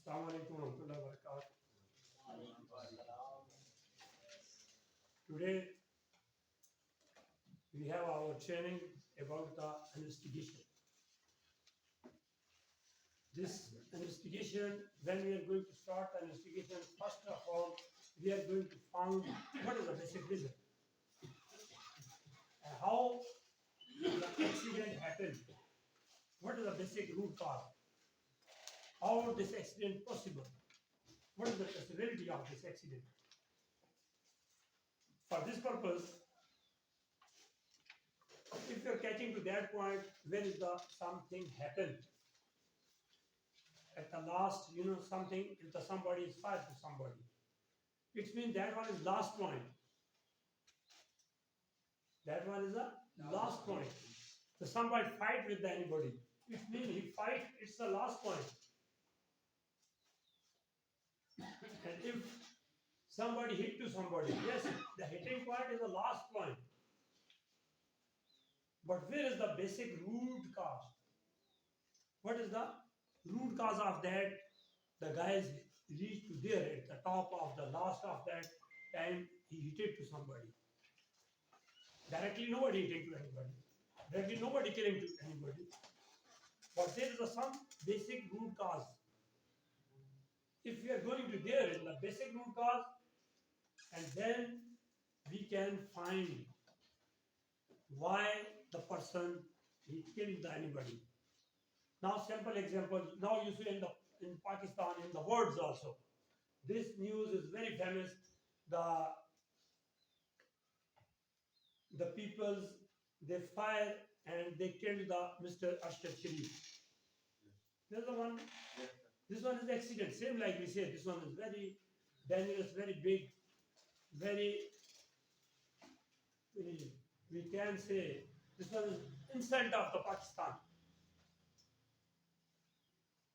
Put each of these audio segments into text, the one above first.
Assalamu alaikum warahmatullahi wabarakatuh. Today we have our training about the investigation. This investigation, when we are going to start the investigation, first of all, we are going to find what is the basic reason and how the accident happened. What is the basic root cause? How this accident possible? What is the possibility of this accident? For this purpose, if you are catching to that point, where is the something happened? At the last, something, if the somebody is fired to somebody, it means that one is last point. That one is the last point. So somebody fight with anybody, it means he fight, it's the last point. And if somebody hit to somebody, yes, the hitting point is the last point. But where is the basic root cause? What is the root cause of that? The guys reached to there at the top of the last of that time, he hit it to somebody. Directly nobody hitting to anybody. Directly nobody killing to anybody. But there is some basic root cause. If we are going to there in the basic root cause, and then we can find why the person he killed anybody. Now simple example. Now you see in Pakistan in the words also. This news is very famous. The peoples they fire and they killed the Mr. Ashtar Sharif. This is the one. This one is accident. Same like we said. This one is very dangerous, very big, very. We can say this one is insult of the Pakistan.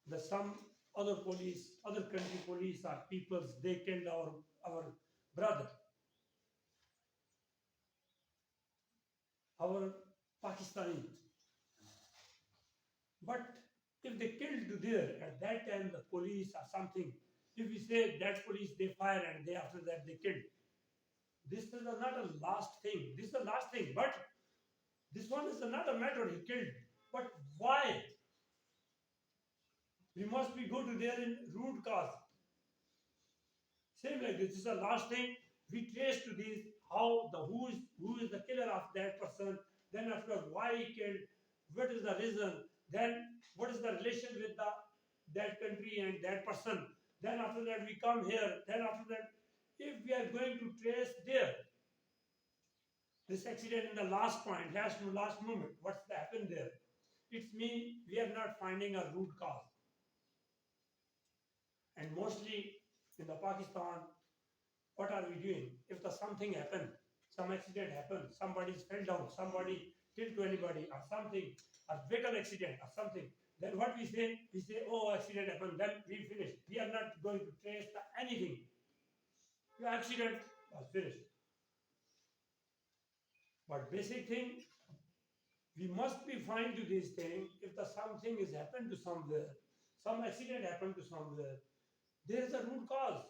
The some other police, other country police or peoples, they killed our brother, our Pakistani. But if they killed there at that time, the police or something, if we say that police they fire and they after that they killed, this is not a last thing. This is the last thing. But this one is not a matter he killed. But why? We must be go to there in root cause. Same like this is the last thing. We trace to this how the who is the killer of that person. Then after why he killed, what is the reason? Then what is the relation with that country and that person? Then after that we come here. Then after that, if we are going to trace there, this accident in the last point, last moment, what's happened there? It's mean we are not finding a root cause. And mostly in the Pakistan, what are we doing? If the something happened, some accident happened, somebody fell down, somebody killed to anybody or something, a vehicle accident or something, then what we say? We say, oh, accident happened, then we finish. We are not going to trace anything. Your accident was finished. But basic thing, we must be fine to this thing. If the something is happened to somewhere, some accident happened to somewhere, there is a root cause.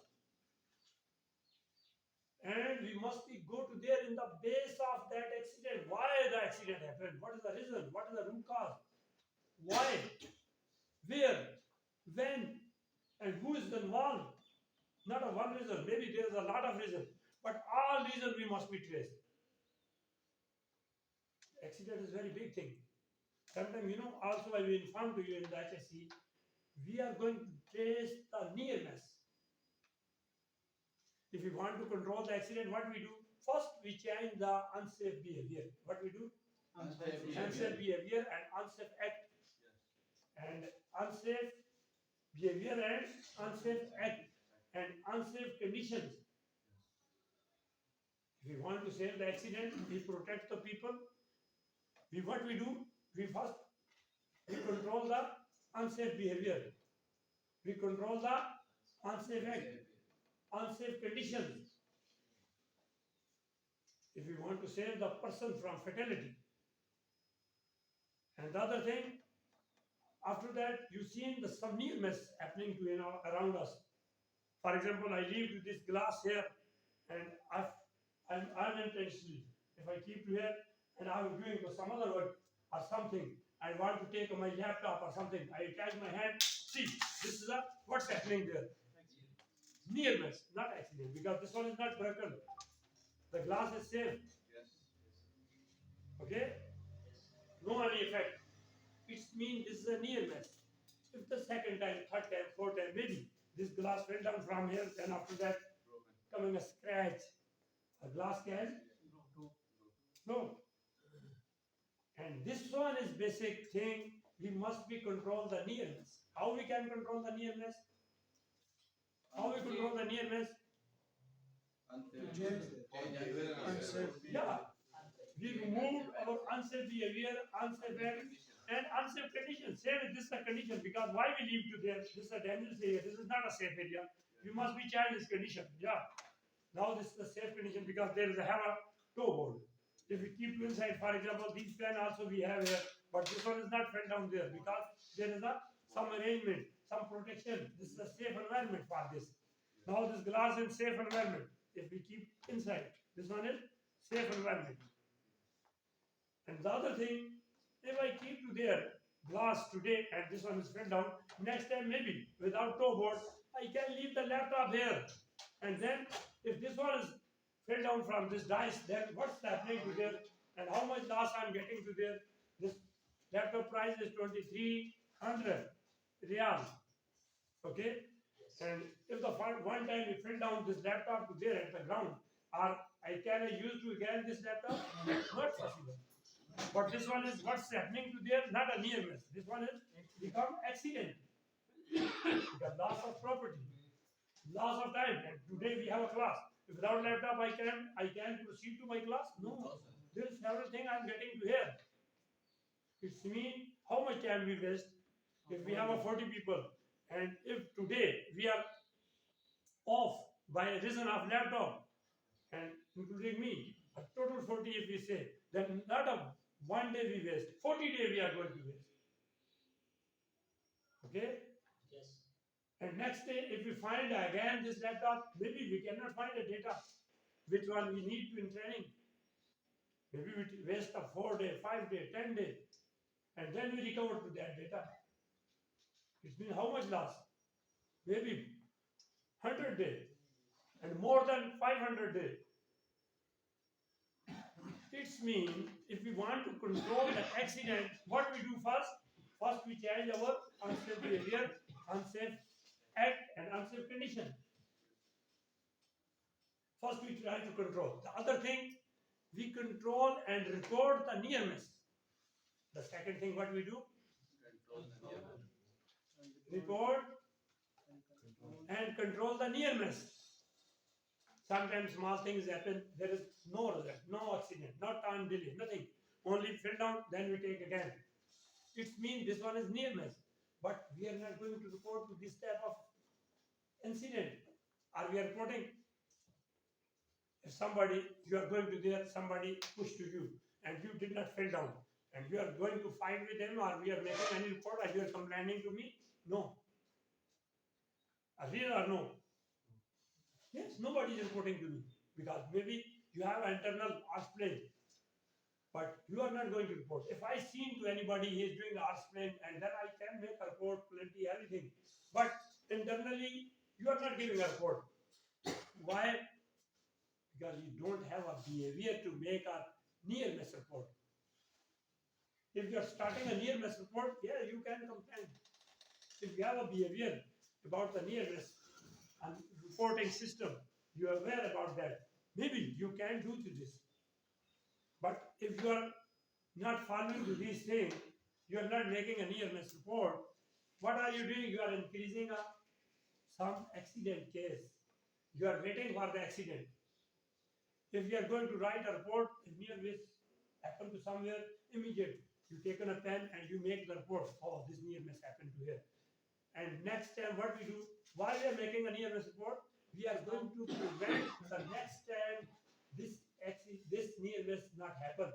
And we must be go to there in the base of that accident. Why the accident happened? What is the reason? What is the root cause? Why? Where? When? And who is involved? Not a one reason. Maybe there is a lot of reasons. But all reasons we must be traced. Accident is very big thing. Sometimes, also I will inform to you in the HSC, we are going to trace the nearness. If we want to control the accident, what we do? First, we change the unsafe behavior. What we do? Unsafe behavior and unsafe act. Yes. And unsafe behavior and unsafe act and unsafe conditions. If we want to save the accident, we protect the people. What we do? We first control the unsafe behavior. We control the unsafe act. Unsafe conditions. If we want to save the person from fatality. And the other thing, After that, you seen the some nearness happening to around us. For example, I leave this glass here, and I'm unintentionally, if I keep here and I'm doing some other work or something, I want to take my laptop or something, I attach my hand. See, this is what's happening there. Nearness, not accident, because this one is not broken. The glass is safe. Okay, no any effect. It means this is a near miss. If the second time, third time, fourth time, maybe this glass fell down from here, then after that, coming a scratch, a glass can no. And this one is basic thing. We must be control the nearness. How we can control the nearness? How we control the nearness? Yeah, we remove our unsafe behavior, unsafe act, and unsafe condition. Say that this is a condition because why we leave to there? This is a dangerous area. This is not a safe area. We must be child this condition. Yeah. Now this is a safe condition because there is a have a toe hold. If we keep you inside, for example, these pen also we have here, but this one is not fell down there because there is a some arrangement, some protection. This is a safe environment for this. Now this glass is safe environment. If we keep inside, this one is safe environment. And the other thing, if I keep to there glass today and this one is fell down, next time maybe without toe board, I can leave the laptop here. And then if this one is fell down from this dice, then what's happening to there and how much loss I'm getting to there? This laptop price is 2300 riyal. Okay? And if the one time we fell down this laptop to there at the ground, or I can use to again this laptop? Not possible. But this one is what's happening to there, not a near miss. This one is become accident. Because loss of property, loss of time. And today we have a class. If without laptop I can proceed to my class? No. There is everything I'm getting to here. It's mean how much time we waste if we have a 40 people. And if today we are off by a reason of laptop and including me, a total 40 if we say, then not a one day we waste, 40 days we are going to waste. Okay? Yes. And next day, if we find again this laptop, maybe we cannot find the data, which one we need to in training. Maybe we waste a 4 day, 5 day, 10 day, and then we recover to that data. It means how much loss? Maybe 100 day and more than 500 day. It means if we want to control the accident, what we do first? First we change our unsafe behavior, unsafe act and unsafe condition. First we try to control. The other thing, we control and record the near miss. The second thing what we do? Record and control the near miss. Sometimes small things happen, there is no result, no accident, not time delay, nothing. Only fell down, then we take again. It means this one is near miss. But we are not going to report to this type of incident. Or we are reporting if somebody, you are going to there, somebody pushed to you and you did not fall down. And you are going to fight with them or we are making any report or you are complaining to me? No. Real or no? Yes, nobody is reporting to me because maybe you have an internal arts plane, but you are not going to report. If I seen to anybody he is doing arts plane and then I can make a report, plenty, everything. But internally, you are not giving a report. Why? Because you don't have a behavior to make a near miss report. If you are starting a near miss report, yeah, you can complain. If you have a behavior about the near miss and reporting system, you are aware about that. Maybe you can do this. But if you are not following to these things, you are not making a near miss report. What are you doing? You are increasing some accident case. You are waiting for the accident. If you are going to write a report, if near miss happened to somewhere, immediate. You take on a pen and you make the report. Oh, this near miss happened to here. And next time, what we do? While we are making a near miss report, we are going to prevent the next time this near miss not happen.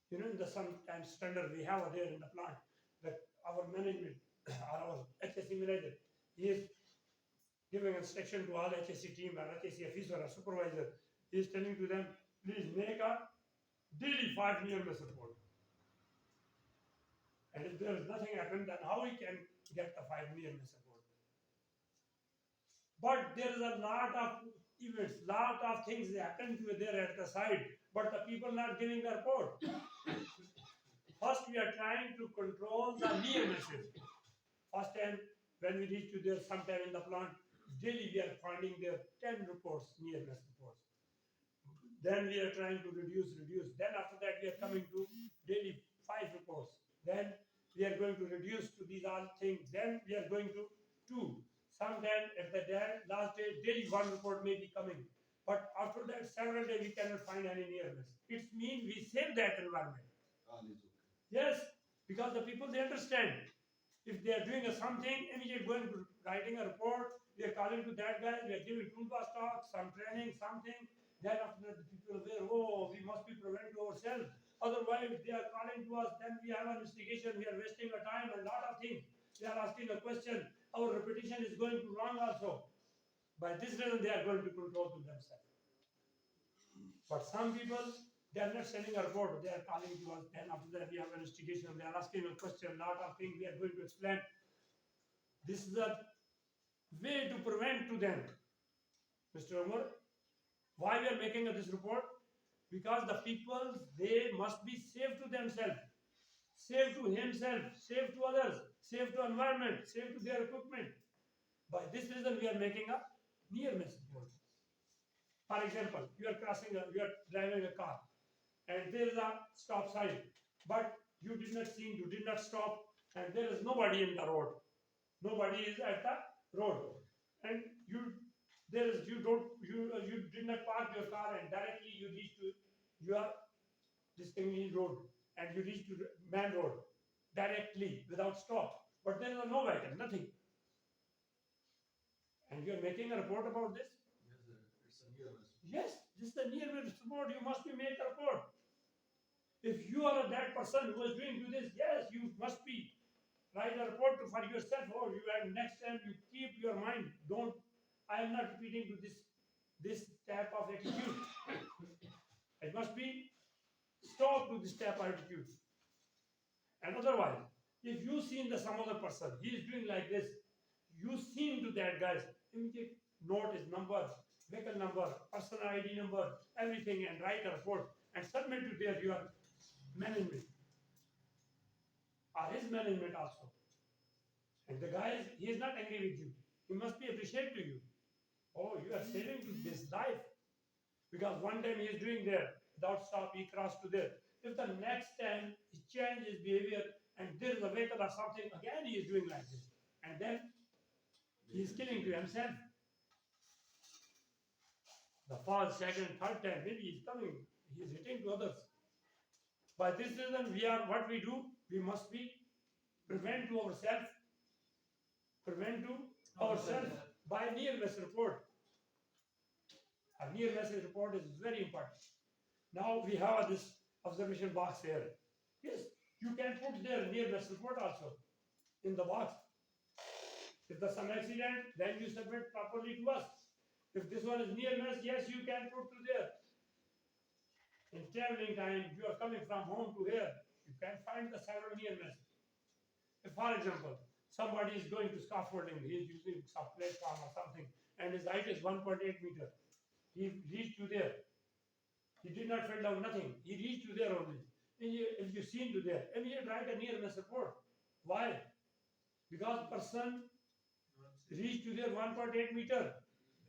You know, in the sometimes standard we have there in the plant, that our management or our HSC manager, he is giving instruction to all HSC team and HSC officer or supervisor. He is telling to them, please make a daily 5 near miss report. And if there is nothing happened, then how we can get the 5 near miss report? But there is a lot of events, lot of things happen to there at the side, but the people not giving the report. First, we are trying to control the near misses. First time when we reach to there, sometime in the plant, daily we are finding there 10 reports, near miss reports. Then we are trying to reduce. Then after that we are coming to daily 5 reports. Then we are going to reduce to these all things. Then we are going to 2. Sometime at the last day, daily 1 report may be coming. But after that, several days we cannot find any near miss. It means we save that environment. Yes, because the people, they understand. If they are doing something, immediately going to writing a report, we are calling to that guy, we are giving toolbox talk, some training, something. Then after that, the people are there, oh, we must be prevent ourselves. Otherwise, they are calling to us, then we have an investigation, we are wasting our time and a lot of things. They are asking a question, our repetition is going to wrong also. By this reason, they are going to control to themselves. But some people, they are not sending a report, they are calling to us, then after that we have an investigation, they are asking a question, lot of things we are going to explain. This is the way to prevent to them. Mr. Umar, why we are making this report? Because the people, they must be safe to themselves, safe to himself, safe to others, safe to environment, safe to their equipment. By this reason, we are making a near miss report. For example, you are driving a car, and there is a stop sign, but you did not see, you did not stop, and there is nobody in the road. Nobody is at the road, and you did not park your car, and directly you reach to your road, and you reach to the main road directly without stop. But there is no vehicle, nothing, and you are making a report about this. Yes, this is the near miss report. You must be make a report. If you are that person who is doing this, yes, you must be write a report for yourself. Oh, you and next time you keep your mind. Don't. I am not repeating to this type of attitude. It must be stop to this type of attitude. And otherwise, if you see some other person, he is doing like this, you seen to that guys, immediate note his number, vehicle number, personal ID number, everything, and write a report and submit to your management or his management also. And the guy, he is not angry with you. He must be appreciative to you. Oh, you are saving this life. Because one time he is doing there, without stop, he crossed to there. If the next time he changes his behavior and there is a vehicle or something, again he is doing like this. And then he is killing to himself. The first, second, third time, maybe he is coming, he is hitting to others. By this reason, what we do, we must be prevent to ourselves by near miss report. A near miss report is very important. Now we have this observation box here. Yes, you can put there near miss report also in the box. If there's some accident, then you submit properly to us. If this one is near miss, yes, you can put to there. In traveling time, you are coming from home to here, you can find the several near miss. If, for example, somebody is going to scaffolding, he is using some platform or something, and his height is 1.8 meter. He reached to there. He did not fall down, nothing. He reached to there only. If you seen to there, and you write a near miss report. Why? Because person reached to there 1.8 meter,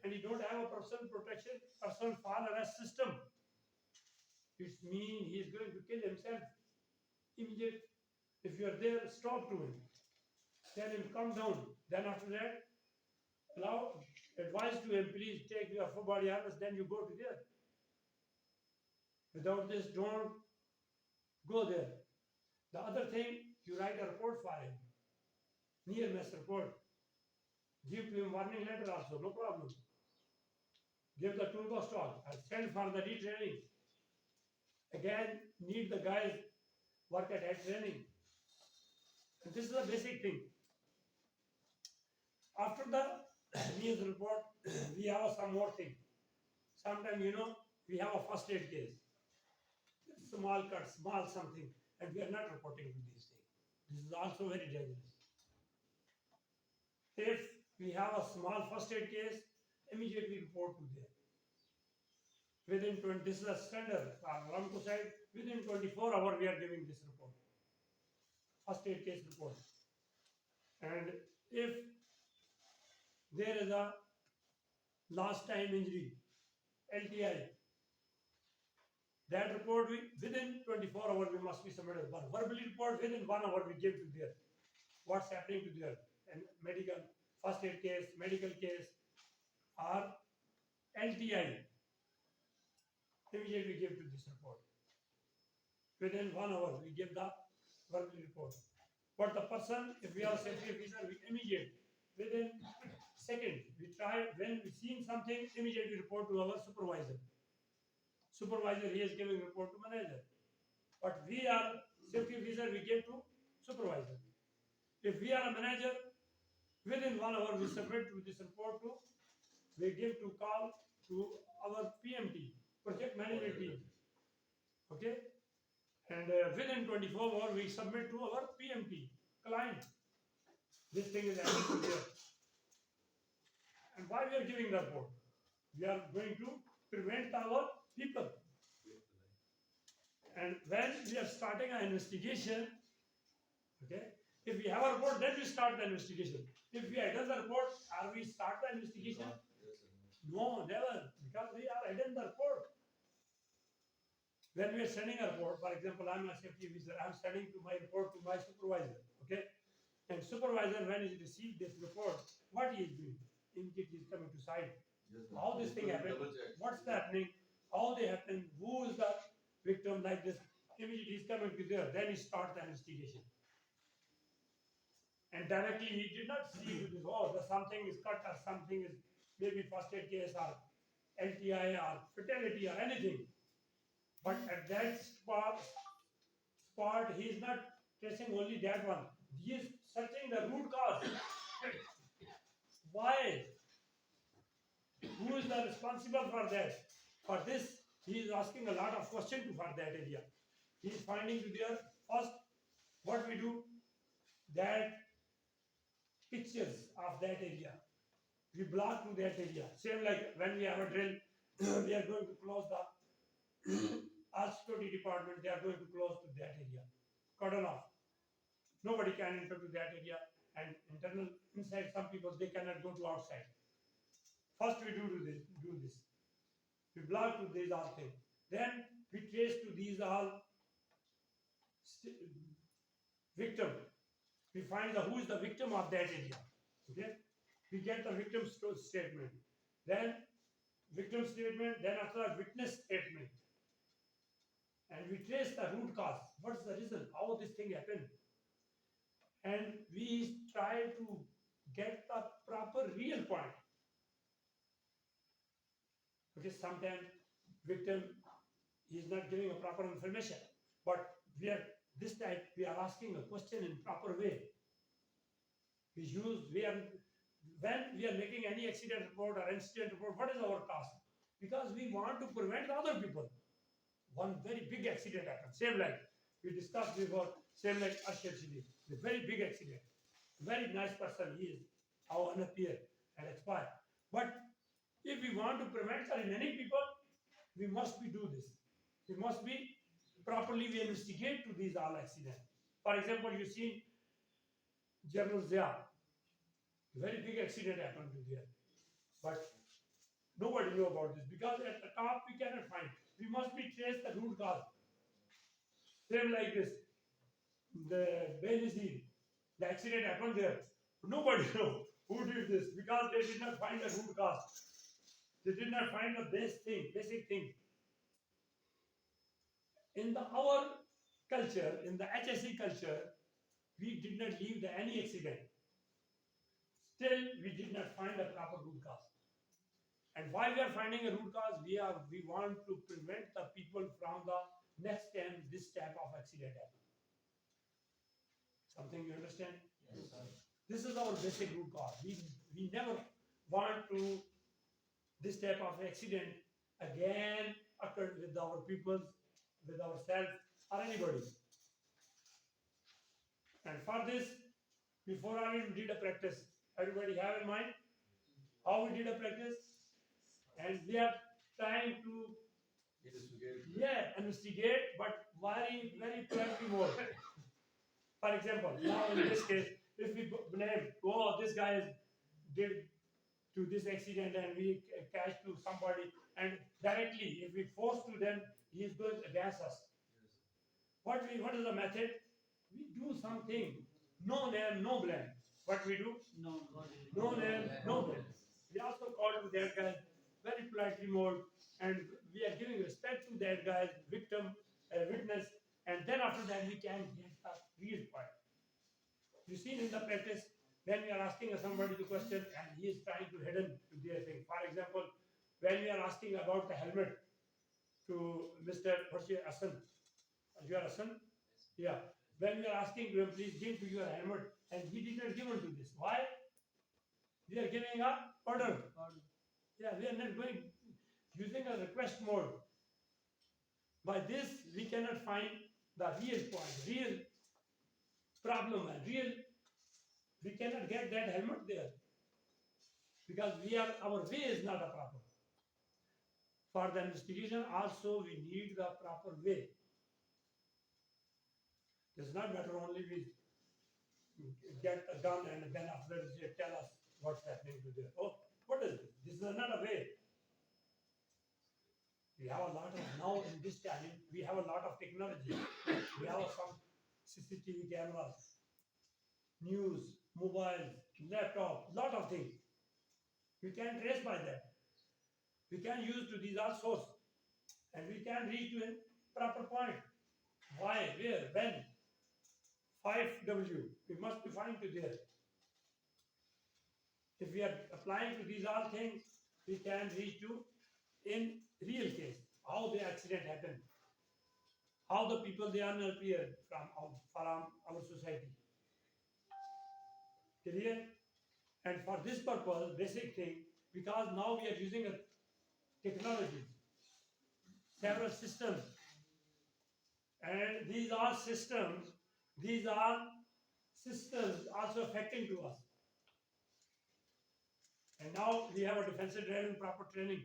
and he don't have a person protection, person fall arrest system. It means he is going to kill himself. Immediate. If you are there, stop to him. Tell him come down. Then after that, advise to him, please take your full body harness, then you go to there. Without this, don't go there. The other thing, you write a report for him. Near miss report. Give him warning letter also, no problem. Give the toolbox talk. I'll send for the retraining. Again, need the guys work at head training. And this is the basic thing. After the news report, we have some more thing. Sometimes, we have a first aid case, small cut, small something, and we are not reporting to these things. This is also very dangerous. If we have a small first aid case, immediately report to them. Within 20, this is a standard Aramco side, within 24 hours we are giving this report, first aid case report. And if there is a last time injury, LTI, that report within 24 hours we must be submitted. One verbally report within 1 hour we give to there. What's happening to there? And medical, first aid case, medical case, or LTI, immediately give to this report. Within 1 hour we give the verbal report. But the person, if we are a safety officer, we immediate, within second, we try, when we see something, immediately report to our supervisor. Supervisor, he is giving report to manager. But we are safety officer, we give to supervisor. If we are a manager, within 1 hour we submit to this report to, we give to call to our PMT, project management team. Okay? And within 24 hours we submit to our PMT, client. This thing is happening here. And why we are giving the report? We are going to prevent our people. And when we are starting an investigation, okay, if we have a report, then we start the investigation. If we have done the report, are we start the investigation? No, never, because we are hidden the report. When we are sending a report, for example, I'm a safety officer, I'm sending to my report to my supervisor, okay? And supervisor, when he receives this report, what he is doing? Immediately is coming to site. How this thing happened? What's happening? How they happen? Who is the victim like this? Immediately is coming to there. Then he starts the investigation. And directly he did not see this, oh, something is cut or something is maybe first aid case or LTI or fatality or anything. But at that spot, he is not tracing only that one. He is searching the root cause. Why? Who is the responsible for that? For this, he is asking a lot of questions for that area. He is finding to there, first, what we do, that pictures of that area. We block to that area. Same like when we have a drill, we are going to close the our security department, they are going to close to that area. Cordon off. Nobody can enter to that area. And internal, inside some people, they cannot go to outside. First we do this. We block to these all things. Then we trace to these all victim. We find who is the victim of that area. Okay? We get the victim statement. Then victim statement, then after a witness statement. And we trace the root cause. What's the reason? How this thing happened? And we try to get the proper real point. Because sometimes victim is not giving a proper information. But we are this type we are asking a question in proper way. When we are making any accident report or incident report, what is our task? Because we want to prevent other people. One very big accident happened. Same like we discussed before, same like Ashir Shidi, the very big accident. Very nice person he is, how unappeared and expired. But if we want to prevent the remaining people, we must do this. We must be properly we investigate to these all accidents. For example, you see General Zia, very big accident happened to there. But nobody knew about this because at the top we cannot find. We must be trace the root cause. Same like this. The Benazir, the accident happened there. Nobody knows who did this because they did not find the root cause. They did not find the basic thing. In our culture, in the HSE culture, we did not leave any accident. Still, we did not find a proper root cause. And while we are finding a root cause, we want to prevent the people from the next time this type of accident happens. Something you understand? Yes, sir. This is our basic root cause. We never want to this type of accident again occur with our people, with ourselves, or anybody. And for this, before I even did a practice, everybody have in mind how we did a practice, and we are trying to investigate, but very politely more. For example, now in this case, if we blame, oh, this guy did to this accident and we catch to somebody, and directly, if we force to them, he is going against us. What is the method? We do something. No name, no blame. What we do? No name, no blame. We also call to that guy very politely mode, and we are giving respect to that guy's victim, witness, and then after that we can get the real point. You seen in the practice when we are asking somebody the question and he is trying to hidden to their thing. For example, when we are asking about the helmet to Mr. What's your son? Your son? Yeah. When we are asking him, please give to your helmet, and he did not give to this. Why? We are giving a order. Yeah, we are not going using a request mode. By this, we cannot find the real point, real problem, and real. We cannot get that helmet there because our way is not a proper. For the investigation, also we need the proper way. It's not matter only we get a gun and then after they tell us what's happening to there. Oh, what is this? This is not a way. We have a lot of now in this time. We have a lot of technology. We have some CCTV cameras, news, mobile, laptop, lot of things. We can trace by that. We can use to these all source, and we can reach to a proper point. Why, where, when? 5W. We must be finding to there. If we are applying to these all things, we can reach to in real case how the accident happened, how the people they are appeared from our society. Clear? And for this purpose, basic thing, because now we are using a technology, several systems, and these are systems also affecting to us. And now we have a defensive training, proper training.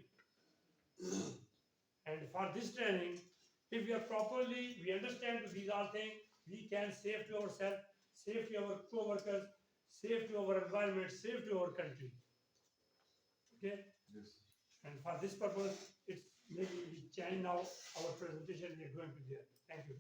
And for this training, if we are properly, we understand these all things, we can save to ourselves, save to our co-workers, save to our environment, save to our country. Okay? Yes. And for this purpose, it's maybe we change now our presentation we are going to there. Thank you.